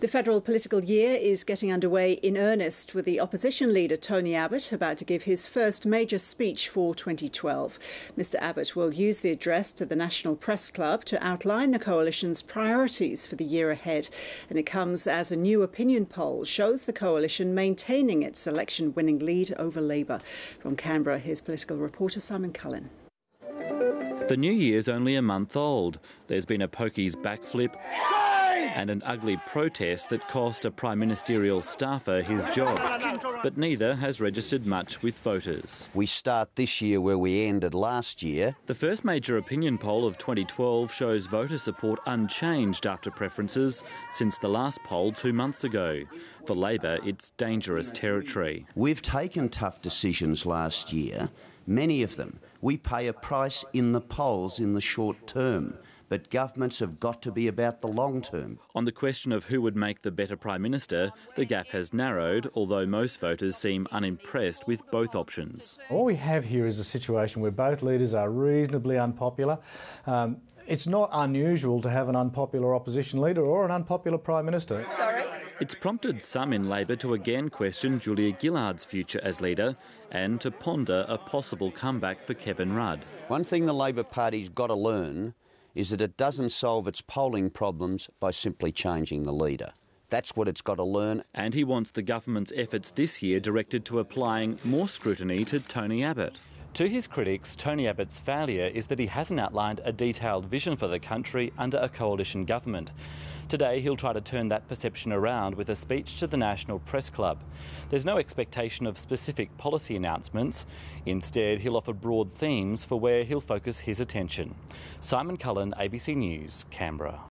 The federal political year is getting underway in earnest, with the opposition leader Tony Abbott about to give his first major speech for 2012. Mr Abbott will use the address to the National Press Club to outline the coalition's priorities for the year ahead. And it comes as a new opinion poll shows the coalition maintaining its election-winning lead over Labour. From Canberra, here's political reporter Simon Cullen. The new year's only a month old. There's been a pokies backflip and an ugly protest that cost a prime ministerial staffer his job. But neither has registered much with voters. We start this year where we ended last year. The first major opinion poll of 2012 shows voter support unchanged after preferences since the last poll 2 months ago. For Labor, it's dangerous territory. We've taken tough decisions last year, many of them. We pay a price in the polls in the short term. But governments have got to be about the long term. On the question of who would make the better Prime Minister, the gap has narrowed, although most voters seem unimpressed with both options. What we have here is a situation where both leaders are reasonably unpopular. It's not unusual to have an unpopular opposition leader or an unpopular Prime Minister. It's prompted some in Labor to again question Julia Gillard's future as leader and to ponder a possible comeback for Kevin Rudd. One thing the Labor Party's got to learn is that it doesn't solve its polling problems by simply changing the leader. That's what it's got to learn. And he wants the government's efforts this year directed to applying more scrutiny to Tony Abbott. To his critics, Tony Abbott's failure is that he hasn't outlined a detailed vision for the country under a coalition government. Today, he'll try to turn that perception around with a speech to the National Press Club. There's no expectation of specific policy announcements. Instead, he'll offer broad themes for where he'll focus his attention. Simon Cullen, ABC News, Canberra.